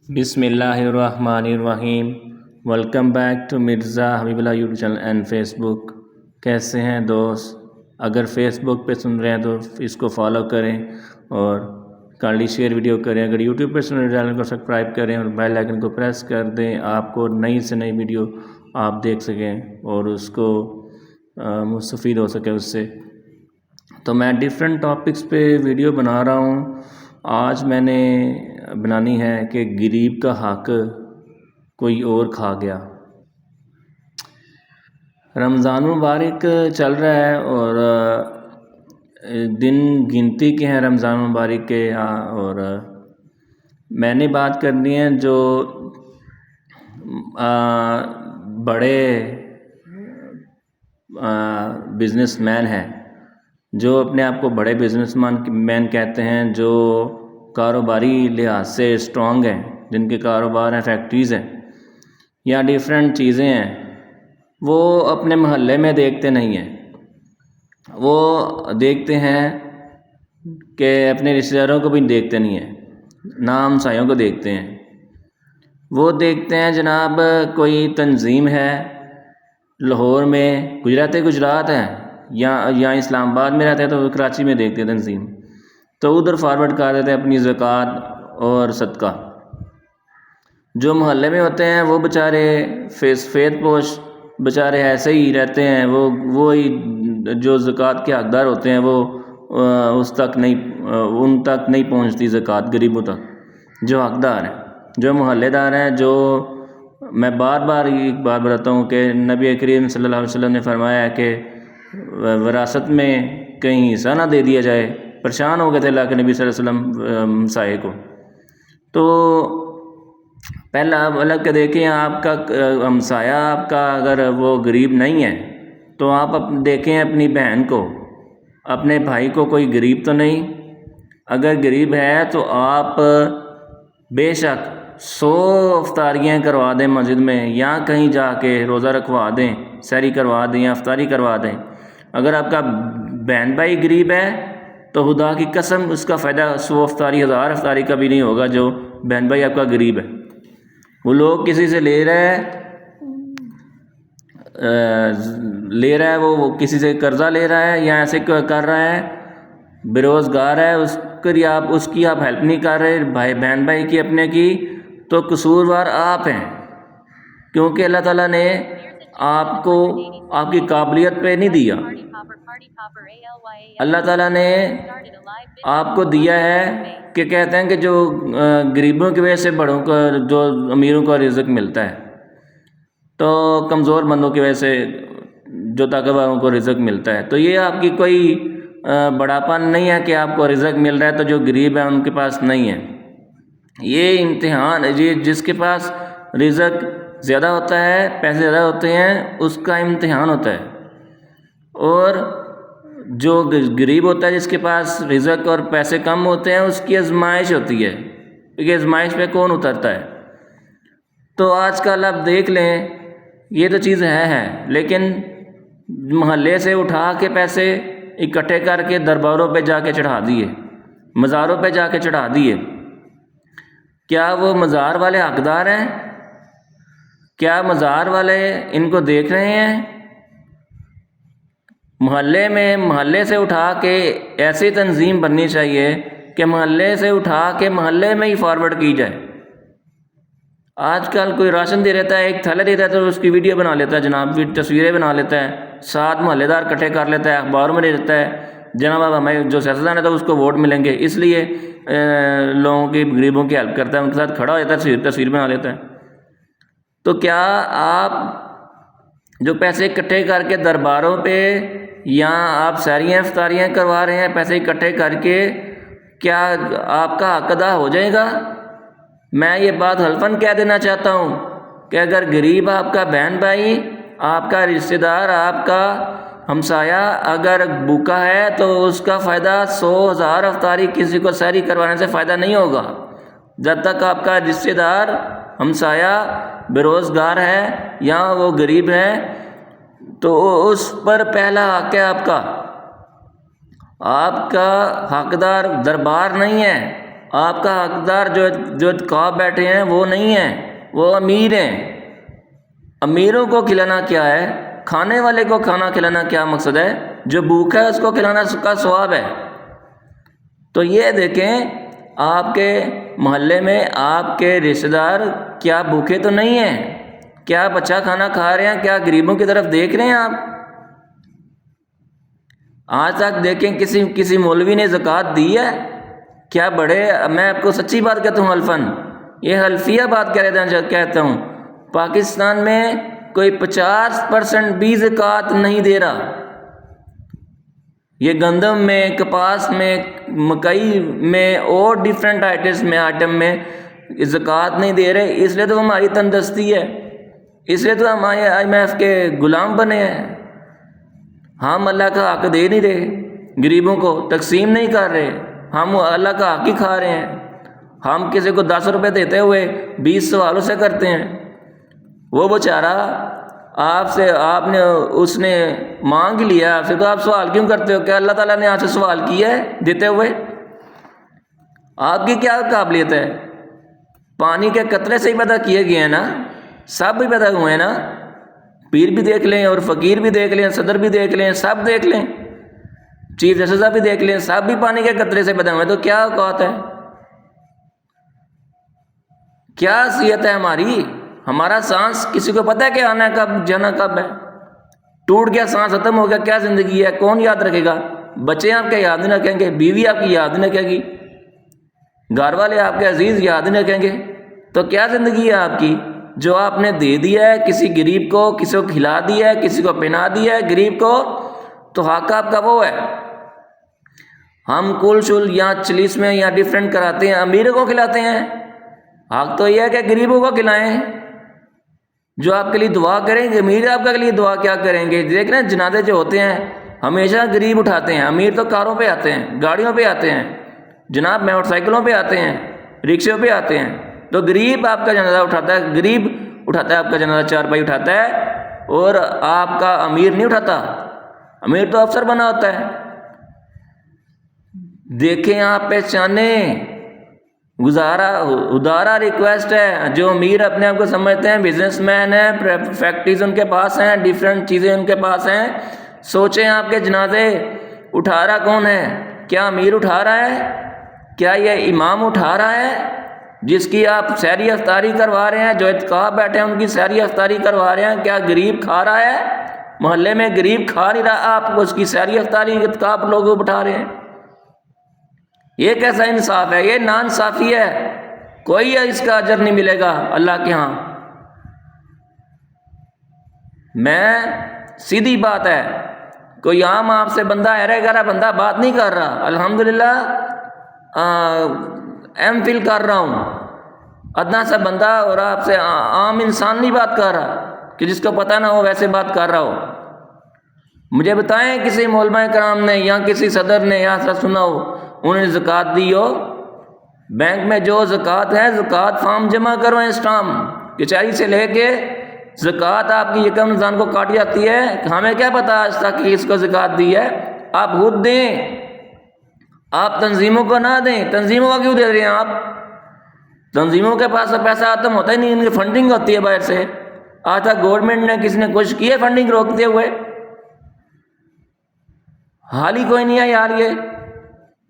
بسم اللہ الرحمن الرحیم۔ Welcome back to Mirza Habib Ullah YouTube channel and Facebook. کیسے ہیں دوست؟ اگر فیس بک پہ سن رہے ہیں تو اس کو فالو کریں اور کائنڈلی شیئر ویڈیو کریں۔ اگر یوٹیوب پہ سن رہے ہیں چینل کو سبسکرائب کریں اور بیل آئیکن کو پریس کر دیں، آپ کو نئی سے نئی ویڈیو آپ دیکھ سکیں اور اس کو مستفید ہو سکے اس سے۔ تو میں ڈیفرنٹ ٹاپکس پہ ویڈیو بنا رہا ہوں۔ آج میں نے بنانی ہے کہ غریب کا حق کوئی اور کھا گیا۔ رمضان مبارک چل رہا ہے اور دن گنتی کے ہیں رمضان مبارک کے، اور میں نے بات کرنی ہے جو بڑے بزنس مین ہیں، جو اپنے آپ کو بڑے بزنس مین کہتے ہیں، جو کاروباری لحاظ سے اسٹرانگ ہیں، جن کے کاروبار ہیں، فیکٹریز ہیں یا ڈیفرنٹ چیزیں ہیں، وہ اپنے محلے میں دیکھتے نہیں ہیں۔ وہ دیکھتے ہیں کہ اپنے رشتہ داروں کو بھی دیکھتے نہیں ہیں، نہ ہمسایوں کو دیکھتے ہیں۔ وہ دیکھتے ہیں جناب کوئی تنظیم ہے لاہور میں، گجرات ہے یا اسلام آباد میں رہتے ہیں تو وہ کراچی میں دیکھتے ہیں تنظیم، تو ادھر فارورڈ کر دیتے ہیں اپنی زکوٰۃ اور صدقہ۔ جو محلے میں ہوتے ہیں وہ بیچارے فیت پوش بیچارے ایسے ہی رہتے ہیں، وہی جو زکوٰۃ کے حقدار ہوتے ہیں وہ ان تک نہیں پہنچتی زکوٰۃ، غریبوں تک جو حقدار ہیں، جو محلے دار ہیں۔ جو میں بار بار ایک بات بتاتا ہوں کہ نبی کریم صلی اللہ علیہ وسلم نے فرمایا ہے کہ وراثت میں کہیں حصہ نہ دے دیا جائے۔ پریشان ہو گئے تھے اللہ کے نبی صلی اللہ علیہ وسلم ہمسائے کو۔ تو پہلا الگ کہ دیکھیں، آپ کا ہمسایہ آپ کا اگر وہ غریب نہیں ہے تو آپ دیکھیں اپنی بہن کو، اپنے بھائی کو، کوئی غریب تو نہیں۔ اگر غریب ہے تو آپ بے شک 100 افطاریاں کروا دیں مسجد میں، یا کہیں جا کے روزہ رکھوا دیں، سحری کروا دیں یا افطاری کروا دیں۔ اگر آپ کا بہن بھائی غریب ہے تو خدا کی قسم اس کا فائدہ 100 افطاری 1000 افطاری کا بھی نہیں ہوگا جو بہن بھائی آپ کا غریب ہے۔ وہ لوگ کسی سے لے رہا ہے، وہ کسی سے قرضہ لے رہا ہے یا ایسے کر رہا ہے، بے روزگار ہے، اس کی آپ ہیلپ نہیں کر رہے بہن بھائی کی اپنے کی، تو قصوروار آپ ہیں، کیونکہ اللہ تعالیٰ نے آپ کو آپ کی قابلیت پہ نہیں دیا۔ اللہ تعالیٰ نے آپ کو دیا ہے کہ کہتے ہیں کہ جو غریبوں کی وجہ سے بڑوں کو، جو امیروں کو رزق ملتا ہے، تو کمزور بندوں کی وجہ سے جو طاقتوروں کو رزق ملتا ہے۔ تو یہ آپ کی کوئی بڑاپن نہیں ہے کہ آپ کو رزق مل رہا ہے تو جو غریب ہیں ان کے پاس نہیں ہے۔ یہ امتحان، یہ جس کے پاس رزق زیادہ ہوتا ہے، پیسے زیادہ ہوتے ہیں، اس کا امتحان ہوتا ہے، اور جو غریب ہوتا ہے جس کے پاس رزق اور پیسے کم ہوتے ہیں، اس کی آزمائش ہوتی ہے، کیونکہ آزمائش پہ کون اترتا ہے۔ تو آج کل آپ دیکھ لیں، یہ تو چیز ہے، لیکن محلے سے اٹھا کے پیسے اکٹھے کر کے درباروں پہ جا کے چڑھا دیے، مزاروں پہ جا کے چڑھا دیے۔ کیا وہ مزار والے حقدار ہیں؟ کیا مزار والے ان کو دیکھ رہے ہیں؟ محلے سے اٹھا کے ایسی تنظیم بننی چاہیے کہ محلے سے اٹھا کے محلے میں ہی فارورڈ کی جائے۔ آج کل کوئی راشن دے رہتا ہے، ایک تھیلا دیتا ہے تو اس کی ویڈیو بنا لیتا ہے جناب، تصویریں بنا لیتا ہے، 7 محلے دار اکٹھے کر لیتا ہے، اخباروں میں دے دیتا ہے، جناب اب ہمیں جو سیاستدان ہے تو اس کو ووٹ ملیں گے، اس لیے لوگوں کی، غریبوں کی ہیلپ کرتا ہے، ان کے ساتھ کھڑا ہو جاتا ہے، تصویر بنا لیتا ہے۔ تو کیا آپ جو پیسے اکٹھے کر کے درباروں پہ، یا آپ سحریاں افطاریاں کروا رہے ہیں پیسے اکٹھے کر کے، کیا آپ کا حق ادا ہو جائے گا؟ میں یہ بات حلفاً کہہ دینا چاہتا ہوں کہ اگر غریب آپ کا بہن بھائی، آپ کا رشتہ دار، آپ کا ہمسایہ اگر بھوکا ہے تو اس کا فائدہ 100 1000 افطاری کسی کو سحری کروانے سے فائدہ نہیں ہوگا، جب تک آپ کا رشتہ دار، ہمسایہ بے روزگار ہے یا وہ غریب ہے، تو اس پر پہلا حق ہے آپ کا حقدار دربار نہیں ہے، آپ کا حقدار جو اتقاء بیٹھے ہیں وہ نہیں ہیں، وہ امیر ہیں۔ امیروں کو کھلانا کیا ہے؟ کھانے والے کو کھانا کھلانا کیا مقصد ہے؟ جو بھوکا ہے اس کو کھلانا اس کا ثواب ہے۔ تو یہ دیکھیں آپ کے محلے میں آپ کے رشتہ دار کیا بھوکے تو نہیں ہیں؟ کیا آپ اچھا کھانا کھا رہے ہیں؟ کیا غریبوں کی طرف دیکھ رہے ہیں آپ؟ آج تک دیکھیں کسی مولوی نے زکوٰۃ دی ہے؟ کیا بڑے، میں آپ کو سچی بات کہتا ہوں، حلفاً یہ حلفیہ بات کہتا ہوں، پاکستان میں کوئی 50% بھی زکوٰۃ نہیں دے رہا۔ یہ گندم میں، کپاس میں، مکئی میں اور ڈیفرنٹ آئٹم میں زکوٰۃ نہیں دے رہے۔ اس لیے تو ہماری تندرستی ہے، اس لیے تو ہم IMF کے غلام بنے ہیں۔ ہم اللہ کا حق دے نہیں رہے، غریبوں کو تقسیم نہیں کر رہے، ہم اللہ کا حق ہی کھا رہے ہیں۔ ہم کسی کو 10 روپے دیتے ہوئے 20 سوالوں سے کرتے ہیں۔ وہ بیچارہ اس نے مانگ لیا آپ سے، تو آپ سوال کیوں کرتے ہو؟ کہ اللہ تعالیٰ نے آپ سے سوال کیا ہے دیتے ہوئے؟ آپ کی کیا قابلیت ہے؟ پانی کے قطرے سے ہی پیدا کیے گئے ہیں نا، سب بھی پیدا ہوئے ہیں نا، پیر بھی دیکھ لیں اور فقیر بھی دیکھ لیں، صدر بھی دیکھ لیں، سب دیکھ لیں، چیف جسٹس بھی دیکھ لیں، سب بھی پانی کے قطرے سے پیدا ہوئے ہیں۔ تو کیا اوقات ہے؟ کیا حیثیت ہے ہماری؟ ہمارا سانس کسی کو پتہ ہے کہ آنا کب جانا کب ہے؟ ٹوٹ گیا، سانس ختم ہو گیا، کیا زندگی ہے؟ کون یاد رکھے گا؟ بچے آپ کے یاد نہیں رکھیں گے، بیوی آپ کی یاد نہیں رکھے گی، گھر والے آپ کے عزیز یاد نہیں رکھیں گے، تو کیا زندگی ہے آپ کی؟ جو آپ نے دے دیا ہے کسی غریب کو، کسی کو کھلا دیا ہے، کسی کو پہنا دیا ہے غریب کو، تو حق آپ کا وہ ہے۔ ہم کل شل یا چلیس میں یا ڈیفرنٹ کراتے ہیں، امیروں کو کھلاتے ہیں۔ حق تو یہ ہے کہ غریبوں کو کھلائیں، جو آپ کے لیے دعا کریں گے۔ امیر آپ کے لیے دعا کیا کریں گے؟ دیکھ رہے ہیں جنازے جو ہوتے ہیں ہمیشہ غریب اٹھاتے ہیں، امیر تو کاروں پہ آتے ہیں، گاڑیوں پہ آتے ہیں، جناب موٹر سائیکلوں پہ آتے ہیں، رکشوں پہ آتے ہیں، تو غریب آپ کا جنازہ اٹھاتا ہے، غریب اٹھاتا ہے آپ کا جنازہ، چارپائی اٹھاتا ہے، اور آپ کا امیر نہیں اٹھاتا۔ امیر تو افسر بنا ہوتا ہے۔ دیکھیں آپ پہچانیں، ادارہ ریکویسٹ ہے، جو امیر اپنے آپ کو سمجھتے ہیں بزنس مین ہیں، فیکٹریز ان کے پاس ہیں، ڈیفرنٹ چیزیں ان کے پاس ہیں، سوچیں آپ کے جنازے اٹھا رہا کون ہے؟ کیا امیر اٹھا رہا ہے؟ کیا یہ امام اٹھا رہا ہے جس کی آپ سحری افطاری کروا رہے ہیں؟ جو اتقاء بیٹھے ہیں ان کی سحری افطاری کروا رہے ہیں، کیا غریب کھا رہا ہے؟ محلے میں غریب کھا نہیں رہا، آپ اس کی سحری افطاری اتقاء لوگ بٹھا رہے ہیں۔ یہ کیسا انصاف ہے؟ یہ ناانصافی ہے، کوئی اس کا اجر نہیں ملے گا اللہ کے ہاں۔ میں سیدھی بات ہے، کوئی عام آپ سے بندہ ایرے گرا بندہ بات نہیں کر رہا، الحمدللہ ایم فل کر رہا ہوں، ادنا سا بندہ اور آپ سے عام انسان نہیں بات کر رہا کہ جس کو پتہ نہ ہو ویسے بات کر رہا ہو۔ مجھے بتائیں کسی علماء کرام نے یا کسی صدر نے یا سنا ہو انہوں نے زکوٰۃ دی ہو؟ بینک میں جو زکوٰۃ ہے، زکوٰۃ فارم جمع کرو، اسٹامپ کچہری سے لے کے زکوٰۃ آپ کی یکم رمضان کو کاٹ جاتی ہے، ہمیں کیا پتا آج تک کہ اس کو زکوٰۃ دی ہے؟ آپ خود دیں، آپ تنظیموں کو نہ دیں۔ تنظیموں کو کیوں دے رہے ہیں آپ؟ تنظیموں کے پاس پیسہ ختم ہوتا ہی نہیں، ان کی فنڈنگ ہوتی ہے باہر سے۔ آج تک گورنمنٹ نے کسی نے کوشش کی ہے فنڈنگ روکتے ہوئے؟ حال ہی کوئی نہیں ہے یار۔ یہ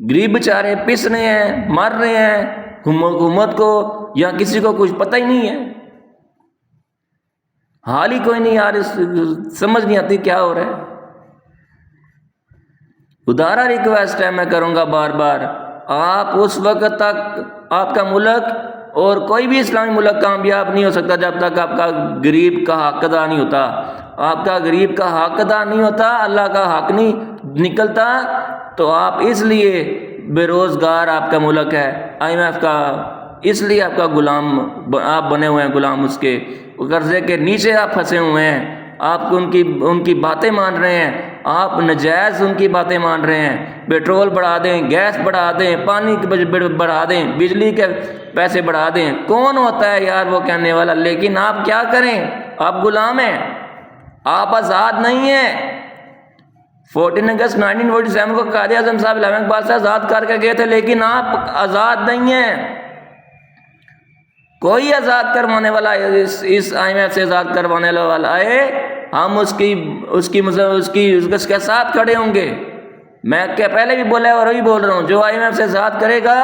غریب بیچارے پس رہے ہیں، مر رہے ہیں، حکومت کو یا کسی کو کچھ پتہ ہی نہیں ہے، حال ہی کوئی نہیں یار، سمجھ نہیں آتی کیا ہو رہا ہے۔ ادارہ ریکویسٹ ہے، میں کروں گا بار بار، آپ اس وقت تک آپ کا ملک اور کوئی بھی اسلامی ملک کامیاب نہیں ہو سکتا جب تک آپ کا غریب کا حق ادا نہیں ہوتا۔ آپ کا غریب کا حق ادا نہیں ہوتا، اللہ کا حق نہیں نکلتا، تو آپ اس لیے بے روزگار آپ کا ملک ہے، IMF کا اس لیے آپ کا غلام آپ بنے ہوئے ہیں، غلام اس کے قرضے کے نیچے آپ پھنسے ہوئے ہیں۔ آپ ان کی باتیں مان رہے ہیں، آپ نجائز ان کی باتیں مان رہے ہیں۔ پیٹرول بڑھا دیں، گیس بڑھا دیں، پانی بڑھا دیں، بجلی کے پیسے بڑھا دیں، کون ہوتا ہے یار وہ کہنے والا؟ لیکن آپ کیا کریں؟ آپ غلام ہیں، آپ آزاد نہیں ہیں۔ 14 اگست 1947 کو قائد اعظم صاحب علامہ اقبال سے آزاد کر کے گئے تھے، لیکن آپ آزاد نہیں ہیں۔ کوئی آزاد کروانے والا اس IMF سے آزاد کروانے والا آئے، ہم اس کے ساتھ کھڑے ہوں گے۔ میں پہلے بھی بولا ہے اور ابھی بول رہا ہوں، جو IMF سے آزاد کرے گا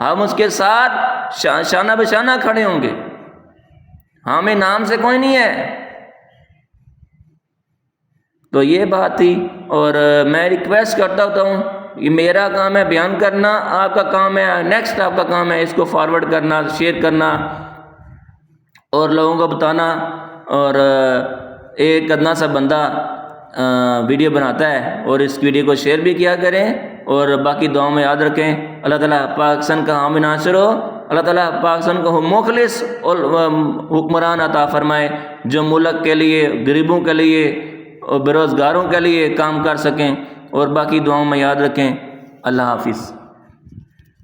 ہم اس کے ساتھ شانہ بشانہ کھڑے ہوں گے، ہمیں نام سے کوئی نہیں ہے۔ تو یہ بات تھی، اور میں ریکویسٹ کرتا ہوتا ہوں، یہ میرا کام ہے بیان کرنا، آپ کا کام ہے نیکسٹ، آپ کا کام ہے اس کو فارورڈ کرنا، شیئر کرنا اور لوگوں کو بتانا۔ اور ایک ادنا سا بندہ ویڈیو بناتا ہے اور اس ویڈیو کو شیئر بھی کیا کریں، اور باقی دعاؤں میں یاد رکھیں۔ اللہ تعالیٰ پاکستان کا حامی ناصر ہو، اللہ تعالیٰ پاکستان کو مخلص اور حکمران عطا فرمائے، جو ملک کے لیے، غریبوں کے لیے اور بے روزگاروں کے لیے کام کر سکیں، اور باقی دعاؤں میں یاد رکھیں۔ اللہ حافظ۔